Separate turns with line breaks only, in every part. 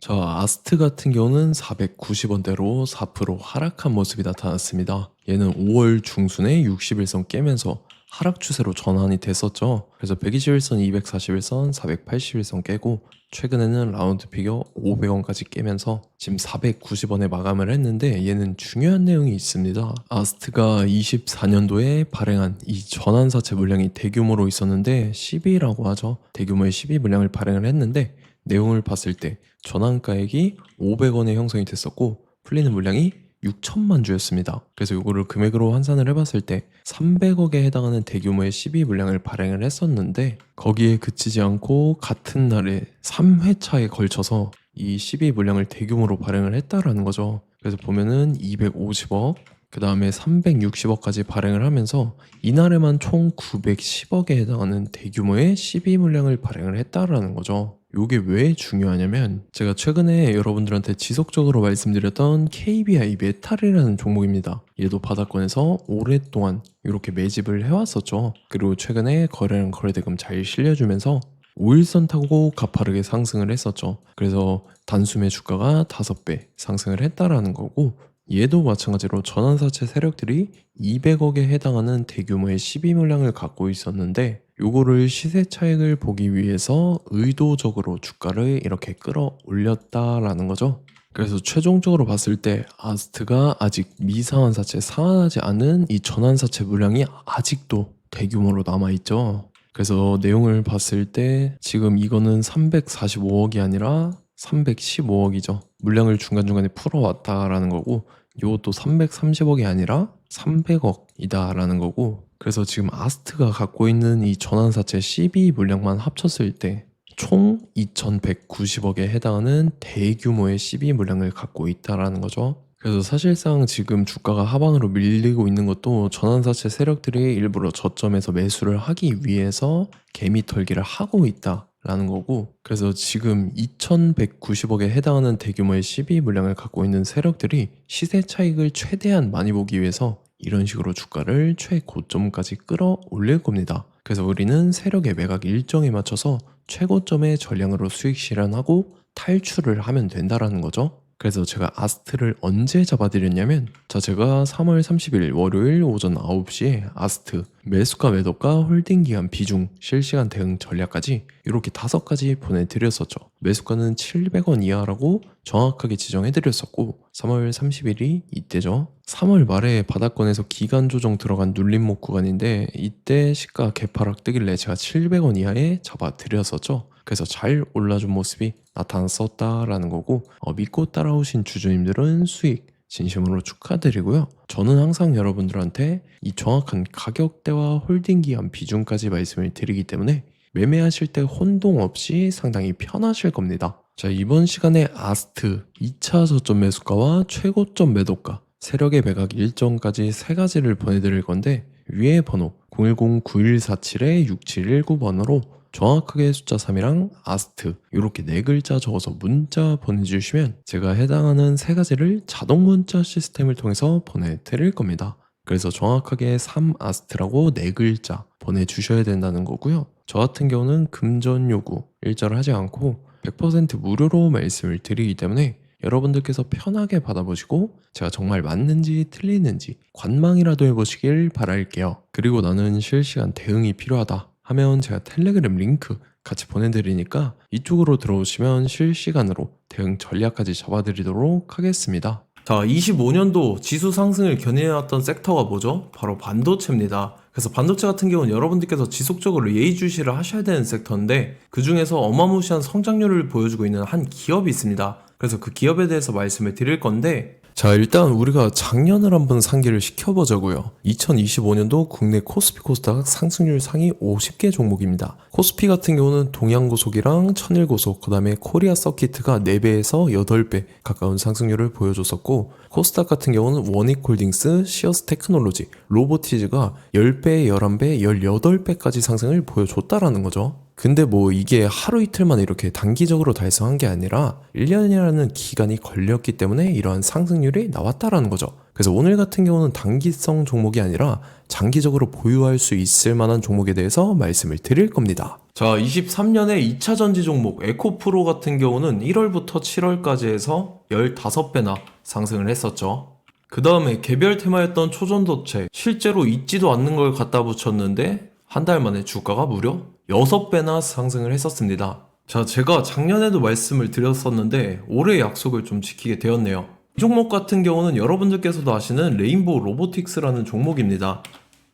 자, 아스트 같은 경우는 490원대로 4% 하락한 모습이 나타났습니다. 얘는 5월 중순에 60일선 깨면서 하락 추세로 전환이 됐었죠. 그래서 121선, 241선, 481선 깨고 최근에는 라운드 피겨 500원까지 깨면서 지금 490원에 마감을 했는데 얘는 중요한 내용이 있습니다. 아스트가 24년도에 발행한 이 전환사채 물량이 대규모로 있었는데 12라고 하죠. 대규모의 12 물량을 발행을 했는데 내용을 봤을 때 전환가액이 500원에 형성이 됐었고 풀리는 물량이 6천만 주였습니다. 그래서 이거를 금액으로 환산을 해봤을 때 300억에 해당하는 대규모의 12 물량을 발행을 했었는데 거기에 그치지 않고 같은 날에 3회차에 걸쳐서 이 12 물량을 대규모로 발행을 했다라는 거죠. 그래서 보면은 250억 그 다음에 360억까지 발행을 하면서 이날에만 총 910억에 해당하는 대규모의 12 물량을 발행을 했다라는 거죠. 이게 왜 중요하냐면 제가 최근에 여러분들한테 지속적으로 말씀드렸던 KBI 메탈이라는 종목입니다. 얘도 바닥권에서 오랫동안 이렇게 매집을 해왔었죠. 그리고 최근에 거래량 거래대금 잘 실려주면서 5일선 타고 가파르게 상승을 했었죠. 그래서 단숨에 주가가 5배 상승을 했다라는 거고 얘도 마찬가지로 전환사채 세력들이 200억에 해당하는 대규모의 12 물량을 갖고 있었는데 요거를 시세 차익을 보기 위해서 의도적으로 주가를 이렇게 끌어올렸다라는 거죠. 그래서 최종적으로 봤을 때 아스트가 아직 미상환사채 상환하지 않은 이 전환사채 물량이 아직도 대규모로 남아있죠. 그래서 내용을 봤을 때 지금 이거는 345억이 아니라 315억이죠. 물량을 중간중간에 풀어왔다라는 거고 이것도 330억이 아니라 300억이다 라는 거고 그래서 지금 아스트가 갖고 있는 이 전환사채 CB 물량만 합쳤을 때 총 2190억에 해당하는 대규모의 CB 물량을 갖고 있다라는 거죠. 그래서 사실상 지금 주가가 하방으로 밀리고 있는 것도 전환사채 세력들이 일부러 저점에서 매수를 하기 위해서 개미 털기를 하고 있다 라는 거고 그래서 지금 2190억에 해당하는 대규모의 12 물량을 갖고 있는 세력들이 시세 차익을 최대한 많이 보기 위해서 이런 식으로 주가를 최고점까지 끌어올릴 겁니다. 그래서 우리는 세력의 매각 일정에 맞춰서 최고점의 전량으로 수익 실현하고 탈출을 하면 된다라는 거죠. 그래서 제가 아스트를 언제 잡아드렸냐면 제가 3월 30일 월요일 오전 9시에 아스트 매수가 매도가 홀딩 기간 비중 실시간 대응 전략까지 이렇게 5가지 보내드렸었죠. 매수가는 700원 이하라고 정확하게 지정해드렸었고 3월 30일이 이때죠. 3월 말에 바닥권에서 기간 조정 들어간 눌림목 구간인데 이때 시가 개파락 뜨길래 제가 700원 이하에 잡아드렸었죠. 그래서 잘 올라준 모습이 나타났었다라는 거고 믿고 따라오신 주주님들은 수익 진심으로 축하드리고요. 저는 항상 여러분들한테 이 정확한 가격대와 홀딩 기간 비중까지 말씀을 드리기 때문에 매매하실 때 혼동 없이 상당히 편하실 겁니다. 자, 이번 시간에 아스트 2차 저점 매수가와 최고점 매도가 세력의 매각 일정까지 3가지를 보내드릴 건데 위에 번호 010-9147-6719번으로 정확하게 숫자 3이랑 아스트 이렇게 4글자 적어서 문자 보내주시면 제가 해당하는 3가지를 자동 문자 시스템을 통해서 보내드릴 겁니다. 그래서 정확하게 3아스트라고 4글자 보내주셔야 된다는 거고요. 저 같은 경우는 금전 요구 일자를 하지 않고 100% 무료로 말씀을 드리기 때문에 여러분들께서 편하게 받아보시고 제가 정말 맞는지 틀리는지 관망이라도 해보시길 바랄게요. 그리고 나는 실시간 대응이 필요하다 하면 제가 텔레그램 링크 같이 보내드리니까 이쪽으로 들어오시면 실시간으로 대응 전략까지 잡아드리도록 하겠습니다. 자, 25년도 지수 상승을 견인해왔던 섹터가 뭐죠? 바로 반도체입니다. 그래서 반도체 같은 경우는 여러분들께서 지속적으로 예의주시를 하셔야 되는 섹터인데 그 중에서 어마무시한 성장률을 보여주고 있는 한 기업이 있습니다. 그래서 그 기업에 대해서 말씀을 드릴 건데 자, 일단 우리가 작년을 한번 상기를 시켜보자고요. 2025년도 국내 코스피 코스닥 상승률 상위 50개 종목입니다. 코스피 같은 경우는 동양고속이랑 천일고속, 그 다음에 코리아 서키트가 4배에서 8배 가까운 상승률을 보여줬었고 코스닥 같은 경우는 원익홀딩스, 시어스 테크놀로지, 로보티즈가 10배, 11배, 18배까지 상승을 보여줬다라는 거죠. 근데 뭐 이게 하루 이틀만 이렇게 단기적으로 달성한 게 아니라 1년이라는 기간이 걸렸기 때문에 이러한 상승률이 나왔다라는 거죠. 그래서 오늘 같은 경우는 단기성 종목이 아니라 장기적으로 보유할 수 있을 만한 종목에 대해서 말씀을 드릴 겁니다. 자, 23년에 2차 전지 종목 에코프로 같은 경우는 1월부터 7월까지 해서 15배나 상승을 했었죠. 그 다음에 개별 테마였던 초전도체, 실제로 있지도 않는 걸 갖다 붙였는데 한 달 만에 주가가 무려 6배나 상승을 했었습니다. 자, 제가 작년에도 말씀을 드렸었는데 올해 약속을 좀 지키게 되었네요. 이 종목 같은 경우는 여러분들께서도 아시는 레인보우 로보틱스라는 종목입니다.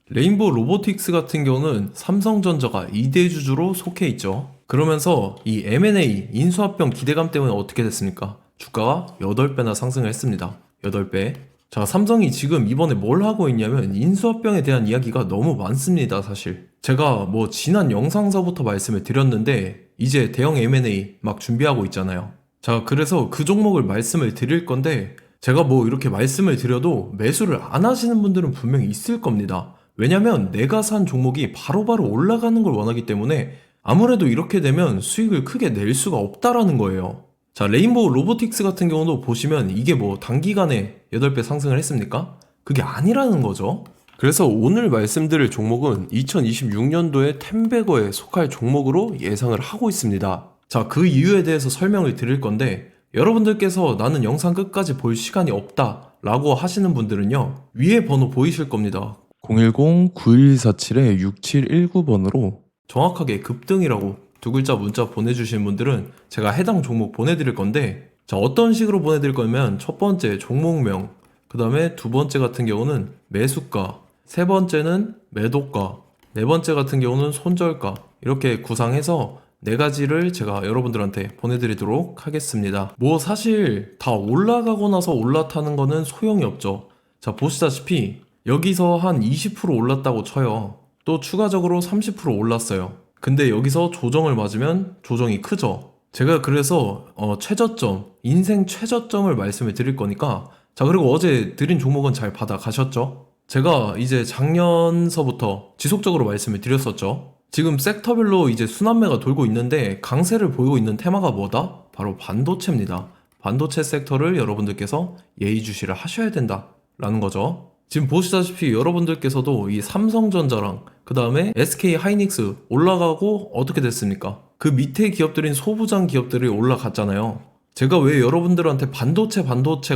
레인보우 로보틱스 같은 경우는 삼성전자가 2대 주주로 속해 있죠. 그러면서 이 M&A 인수합병 기대감 때문에 어떻게 됐습니까? 주가가 8배나 상승을 했습니다. 8배. 자, 삼성이 지금 이번에 뭘 하고 있냐면 인수합병에 대한 이야기가 너무 많습니다, 사실. 제가 지난 영상서부터 말씀을 드렸는데 이제 대형 M&A 막 준비하고 있잖아요. 자, 그래서 그 종목을 말씀을 드릴 건데 제가 이렇게 말씀을 드려도 매수를 안 하시는 분들은 분명히 있을 겁니다. 왜냐면 내가 산 종목이 바로바로 올라가는 걸 원하기 때문에 아무래도 이렇게 되면 수익을 크게 낼 수가 없다라는 거예요. 자, 레인보우 로보틱스 같은 경우도 보시면 이게 단기간에 8배 상승을 했습니까? 그게 아니라는 거죠. 그래서 오늘 말씀드릴 종목은 2026년도에 텐베거에 속할 종목으로 예상을 하고 있습니다. 자, 그 이유에 대해서 설명을 드릴 건데 여러분들께서 나는 영상 끝까지 볼 시간이 없다 라고 하시는 분들은요, 위에 번호 보이실 겁니다. 010-9147-6719번으로 정확하게 급등이라고 두 글자 문자 보내주신 분들은 제가 해당 종목 보내드릴 건데, 자, 어떤 식으로 보내드릴 거냐면 첫 번째 종목명, 그 다음에 두 번째 같은 경우는 매수가, 세 번째는 매도가, 네 번째 같은 경우는 손절가, 이렇게 구상해서 네 가지를 제가 여러분들한테 보내드리도록 하겠습니다. 사실 다 올라가고 나서 올라타는 거는 소용이 없죠. 자, 보시다시피 여기서 한 20% 올랐다고 쳐요. 또 추가적으로 30% 올랐어요. 근데 여기서 조정을 맞으면 조정이 크죠. 제가 그래서 최저점, 인생 최저점을 말씀을 드릴 거니까, 자, 그리고 어제 드린 종목은 잘 받아가셨죠? 제가 이제 작년서부터 지속적으로 말씀을 드렸었죠. 지금 섹터별로 이제 순환매가 돌고 있는데 강세를 보이고 있는 테마가 뭐다? 바로 반도체입니다. 반도체 섹터를 여러분들께서 예의주시를 하셔야 된다라는 거죠. 지금 보시다시피 여러분들께서도 이 삼성전자랑 그 다음에 SK 하이닉스 올라가고 어떻게 됐습니까? 그 밑에 기업들인 소부장 기업들이 올라갔잖아요. 제가 왜 여러분들한테 반도체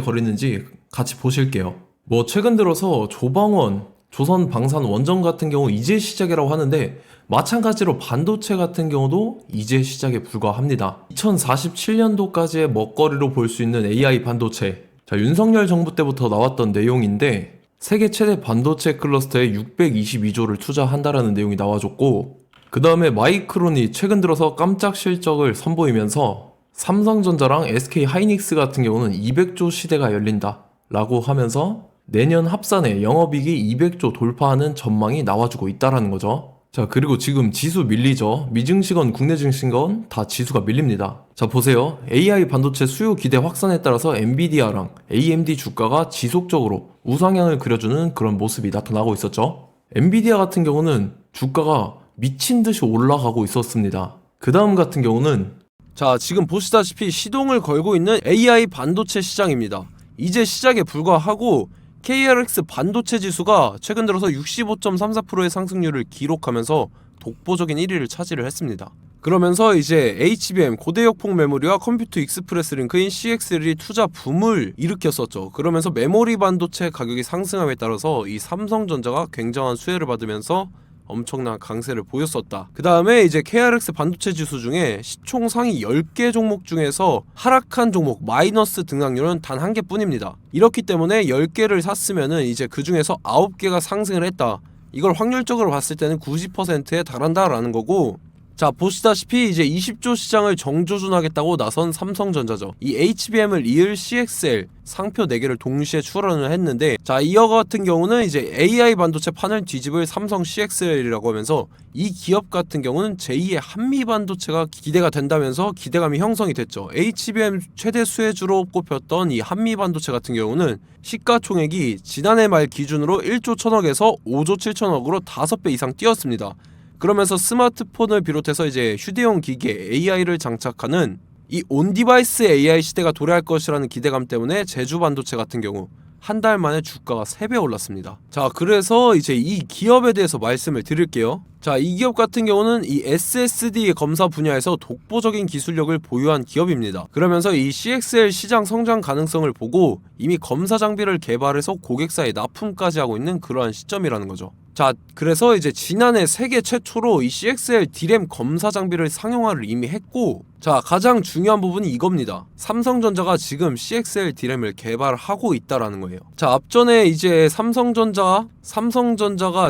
거리는지 같이 보실게요. 최근 들어서 조방원, 조선방산 원전 같은 경우 이제 시작이라고 하는데 마찬가지로 반도체 같은 경우도 이제 시작에 불과합니다. 2047년도까지의 먹거리로 볼 수 있는 AI 반도체. 자, 윤석열 정부 때부터 나왔던 내용인데 세계 최대 반도체 클러스터에 622조를 투자한다라는 내용이 나와줬고, 그 다음에 마이크론이 최근 들어서 깜짝 실적을 선보이면서 삼성전자랑 SK 하이닉스 같은 경우는 200조 시대가 열린다 라고 하면서 내년 합산에 영업이익이 200조 돌파하는 전망이 나와주고 있다라는 거죠. 자, 그리고 지금 지수 밀리죠. 미증시건 국내 증시건 다 지수가 밀립니다. 자, 보세요. AI 반도체 수요 기대 확산에 따라서 엔비디아랑 AMD 주가가 지속적으로 우상향을 그려주는 그런 모습이 나타나고 있었죠. 엔비디아 같은 경우는 주가가 미친 듯이 올라가고 있었습니다. 그 다음 같은 경우는, 자, 지금 보시다시피 시동을 걸고 있는 AI 반도체 시장입니다. 이제 시작에 불과하고 KRX 반도체 지수가 최근 들어서 65.34%의 상승률을 기록하면서 독보적인 1위를 차지를 했습니다. 그러면서 이제 HBM 고대역폭 메모리와 컴퓨터 익스프레스 링크인 CXL이 투자 붐을 일으켰었죠. 그러면서 메모리 반도체 가격이 상승함에 따라서 이 삼성전자가 굉장한 수혜를 받으면서 엄청난 강세를 보였었다. 그 다음에 이제 KRX 반도체 지수 중에 시총 상위 10개 종목 중에서 하락한 종목 마이너스 등락률은 단 1개뿐입니다. 이렇기 때문에 10개를 샀으면은 이제 그 중에서 9개가 상승을 했다. 이걸 확률적으로 봤을 때는 90%에 달한다라는 거고, 자, 보시다시피 이제 20조 시장을 정조준하겠다고 나선 삼성전자죠. 이 HBM을 이을 CXL 상표 4개를 동시에 출원을 했는데, 자, 이어 같은 경우는 이제 AI 반도체 판을 뒤집을 삼성 CXL이라고 하면서 이 기업 같은 경우는 제2의 한미 반도체가 기대가 된다면서 기대감이 형성이 됐죠. HBM 최대 수혜주로 꼽혔던 이 한미 반도체 같은 경우는 시가총액이 지난해 말 기준으로 1조 1000억에서 5조 7천억으로 5배 이상 뛰었습니다. 그러면서 스마트폰을 비롯해서 이제 휴대용 기기에 AI를 장착하는 이 온디바이스 AI 시대가 도래할 것이라는 기대감 때문에 제주 반도체 같은 경우,
한 달 만에 주가가 3배 올랐습니다. 자, 그래서 이제 이 기업에 대해서 말씀을 드릴게요. 자, 이 기업 같은 경우는 이 SSD 검사 분야에서 독보적인 기술력을 보유한 기업입니다. 그러면서 이 CXL 시장 성장 가능성을 보고 이미 검사 장비를 개발해서 고객사에 납품까지 하고 있는 그러한 시점이라는 거죠. 자, 그래서 이제 지난해 세계 최초로 이 CXL D램 검사 장비를 상용화를 이미 했고, 자, 가장 중요한 부분이 이겁니다. 삼성전자가 지금 CXL D램을 개발하고 있다라는 거예요. 자, 앞전에 이제 삼성전자가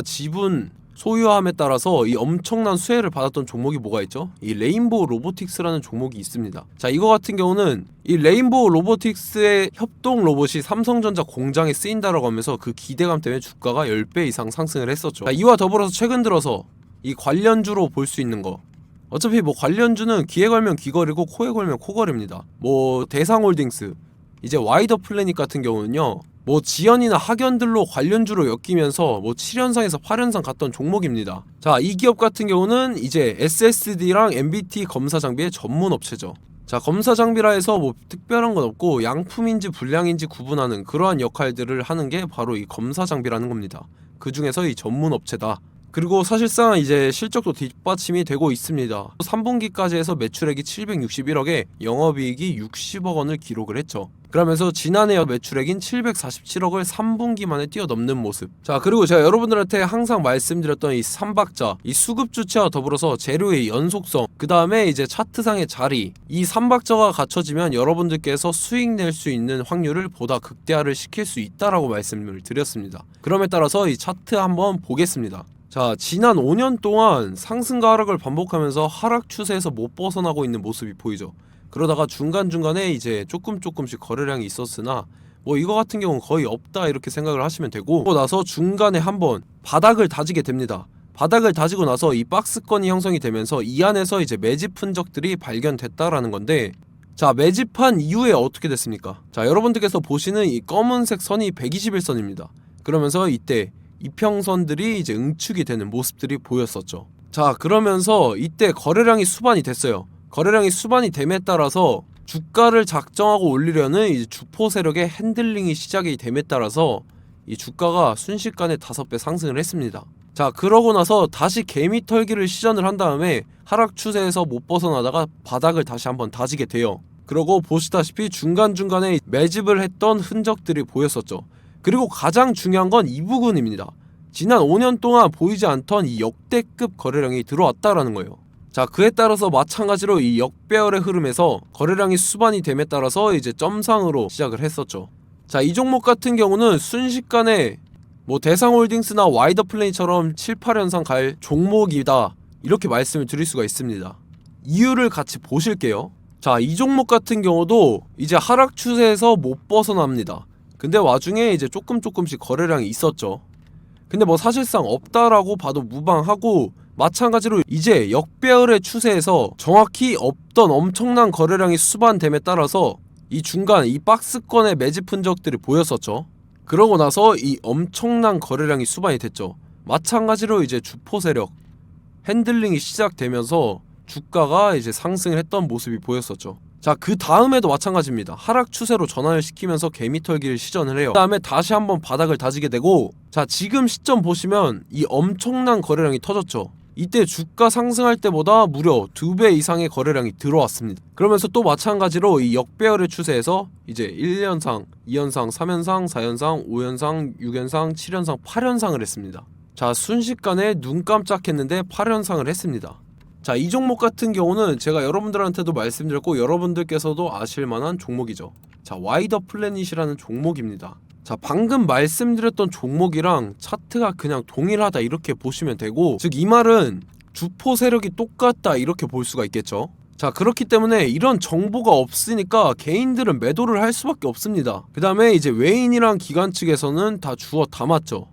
지분 소유함에 따라서 이 엄청난 수혜를 받았던 종목이 뭐가 있죠? 이 레인보우 로보틱스라는 종목이 있습니다. 자, 이거 같은 경우는 이 레인보우 로보틱스의 협동 로봇이 삼성전자 공장에 쓰인다라고 하면서 그 기대감 때문에 주가가 10배 이상 상승을 했었죠. 자, 이와 더불어서 최근 들어서 이 관련주로 볼 수 있는 거, 어차피 뭐 관련주는 귀에 걸면 귀걸이고 코에 걸면 코걸입니다. 뭐 대상홀딩스, 이제 와이더 플래닛 같은 경우는요, 뭐 지연이나 학연들로 관련주로 엮이면서 뭐 7연상에서 8연상 갔던 종목입니다. 자, 이 기업 같은 경우는 이제 SSD랑 MBT 검사 장비의 전문 업체죠. 자, 검사 장비라 해서 뭐 특별한 건 없고 양품인지 불량인지 구분하는 그러한 역할들을 하는 게 바로 이 검사 장비라는 겁니다. 그 중에서 이 전문 업체다. 그리고 사실상 이제 실적도 뒷받침이 되고 있습니다. 3분기까지 해서 매출액이 761억에 영업이익이 60억 원을 기록을 했죠. 그러면서 지난해 매출액인 747억을 3분기 만에 뛰어넘는 모습. 자, 그리고 제가 여러분들한테 항상 말씀드렸던 이 3박자, 이 수급 주체와 더불어서 재료의 연속성, 그 다음에 이제 차트상의 자리, 이 3박자가 갖춰지면 여러분들께서 수익 낼 수 있는 확률을 보다 극대화를 시킬 수 있다라고 말씀을 드렸습니다. 그럼에 따라서 이 차트 한번 보겠습니다. 자, 지난 5년 동안 상승과 하락을 반복하면서 하락 추세에서 못 벗어나고 있는 모습이 보이죠. 그러다가 중간중간에 이제 조금씩 거래량이 있었으나 뭐 이거 같은 경우는 거의 없다 이렇게 생각을 하시면 되고, 그러고 나서 중간에 한번 바닥을 다지게 됩니다. 바닥을 다지고 나서 이 박스권이 형성이 되면서 이 안에서 이제 매집 흔적들이 발견됐다라는 건데, 자, 매집한 이후에 어떻게 됐습니까? 자, 여러분들께서 보시는 이 검은색 선이 121선입니다. 그러면서 이때 이평선들이 이제 응축이 되는 모습들이 보였었죠. 자, 그러면서 이때 거래량이 수반이 됐어요. 거래량이 수반이 됨에 따라서 주가를 작정하고 올리려는 이제 주포 세력의 핸들링이 시작이 됨에 따라서 이 주가가 순식간에 5배 상승을 했습니다. 자, 그러고 나서 다시 개미 털기를 시전을 한 다음에 하락 추세에서 못 벗어나다가 바닥을 다시 한번 다지게 돼요. 그러고 보시다시피 중간중간에 매집을 했던 흔적들이 보였었죠. 그리고 가장 중요한 건 이 부분입니다. 지난 5년 동안 보이지 않던 이 역대급 거래량이 들어왔다라는 거예요. 자, 그에 따라서 마찬가지로 이 역배열의 흐름에서 거래량이 수반이 됨에 따라서 이제 점상으로 시작을 했었죠. 자, 이 종목 같은 경우는 순식간에 뭐 대상홀딩스나 와이더 플레이처럼 7, 8연상 갈 종목이다 이렇게 말씀을 드릴 수가 있습니다. 이유를 같이 보실게요. 자, 이 종목 같은 경우도 이제 하락 추세에서 못 벗어납니다. 근데 와중에 이제 조금씩 거래량이 있었죠. 근데 뭐 사실상 없다라고 봐도 무방하고, 마찬가지로 이제 역배열의 추세에서 정확히 없던 엄청난 거래량이 수반됨에 따라서 이 중간 이 박스권의 매집 흔적들이 보였었죠. 그러고 나서 이 엄청난 거래량이 수반이 됐죠. 마찬가지로 이제 주포 세력 핸들링이 시작되면서 주가가 이제 상승을 했던 모습이 보였었죠. 자, 그 다음에도 마찬가지입니다. 하락 추세로 전환을 시키면서 개미털기를 시전을 해요. 그 다음에 다시 한번 바닥을 다지게 되고, 자, 지금 시점 보시면 이 엄청난 거래량이 터졌죠. 이때 주가 상승할 때보다 무려 2배 이상의 거래량이 들어왔습니다. 그러면서 또 마찬가지로 이 역배열의 추세에서 이제 1연상, 2연상, 3연상, 4연상, 5연상, 6연상, 7연상, 8연상을 했습니다. 자, 순식간에 눈 깜짝했는데 8연상을 했습니다. 자, 이 종목 같은 경우는 제가 여러분들한테도 말씀드렸고 여러분들께서도 아실만한 종목이죠. 자, 와이더 플래닛이라는 종목입니다. 자, 방금 말씀드렸던 종목이랑 차트가 그냥 동일하다 이렇게 보시면 되고, 즉 이 말은 주포 세력이 똑같다 이렇게 볼 수가 있겠죠. 자, 그렇기 때문에 이런 정보가 없으니까 개인들은 매도를 할 수밖에 없습니다. 그 다음에 이제 외인이랑 기관 측에서는 다 주워 담았죠.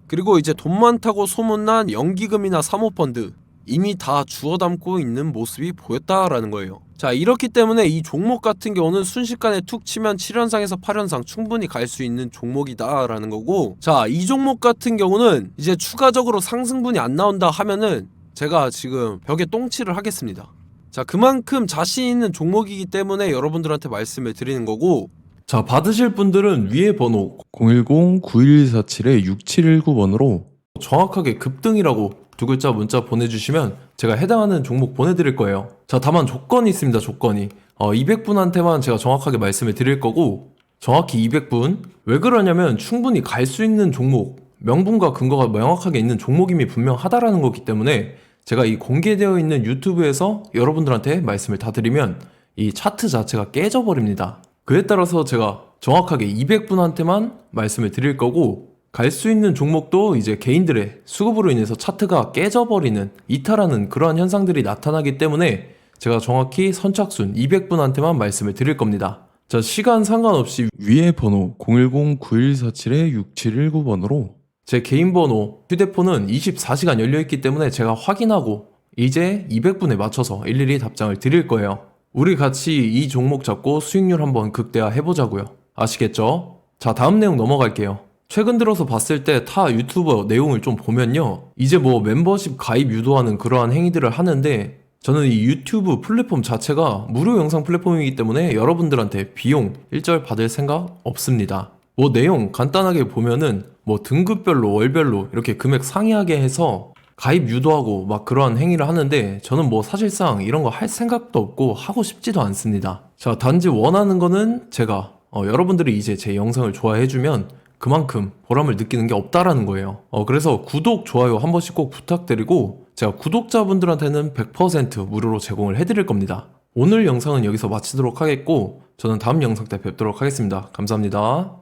그리고 이제 돈 많다고 소문난 연기금이나 사모펀드 이미 다 주워 담고 있는 모습이 보였다라는 거예요. 자, 이렇기 때문에 이 종목 같은 경우는 순식간에 툭 치면 7연상에서 8연상 충분히 갈 수 있는 종목이다 라는 거고, 자, 이 종목 같은 경우는 이제 추가적으로 상승분이 안 나온다 하면은 제가 지금 벽에 똥칠을 하겠습니다. 자, 그만큼 자신 있는 종목이기 때문에 여러분들한테 말씀을 드리는 거고,
자, 받으실 분들은 위에 번호 010-9147-6719번으로 정확하게 급등이라고 두 글자 문자 보내주시면 제가 해당하는 종목 보내드릴 거예요. 자, 다만 조건이 있습니다. 조건이 200분한테만 제가 정확하게 말씀을 드릴 거고, 정확히 200분. 왜 그러냐면 충분히 갈 수 있는 종목, 명분과 근거가 명확하게 있는 종목임이 분명하다라는 거기 때문에 제가 이 공개되어 있는 유튜브에서 여러분들한테 말씀을 다 드리면 이 차트 자체가 깨져버립니다. 그에 따라서 제가 정확하게 200분한테만 말씀을 드릴 거고, 갈 수 있는 종목도 이제 개인들의 수급으로 인해서 차트가 깨져버리는, 이탈하는 그러한 현상들이 나타나기 때문에 제가 정확히 선착순 200분한테만 말씀을 드릴 겁니다. 자, 시간 상관없이 위에 번호 010-9147-6719번으로 제 개인 번호, 휴대폰은 24시간 열려있기 때문에 제가 확인하고 이제 200분에 맞춰서 일일이 답장을 드릴 거예요. 우리 같이 이 종목 잡고 수익률 한번 극대화 해보자고요. 아시겠죠? 자, 다음 내용 넘어갈게요. 최근 들어서 봤을 때 타 유튜버 내용을 좀 보면요, 이제 뭐 멤버십 가입 유도하는 그러한 행위들을 하는데, 저는 이 유튜브 플랫폼 자체가 무료 영상 플랫폼이기 때문에 여러분들한테 비용 일절 받을 생각 없습니다. 뭐 내용 간단하게 보면은 뭐 등급별로 월별로 이렇게 금액 상이하게 해서 가입 유도하고 막 그러한 행위를 하는데, 저는 뭐 사실상 이런 거 할 생각도 없고 하고 싶지도 않습니다. 자, 단지 원하는 거는 제가 여러분들이 이제 제 영상을 좋아해주면 그만큼 보람을 느끼는 게 없다라는 거예요. 그래서 구독, 좋아요 한 번씩 꼭 부탁드리고, 제가 구독자분들한테는 100% 무료로 제공을 해드릴 겁니다. 오늘 영상은 여기서 마치도록 하겠고, 저는 다음 영상 때 뵙도록 하겠습니다. 감사합니다.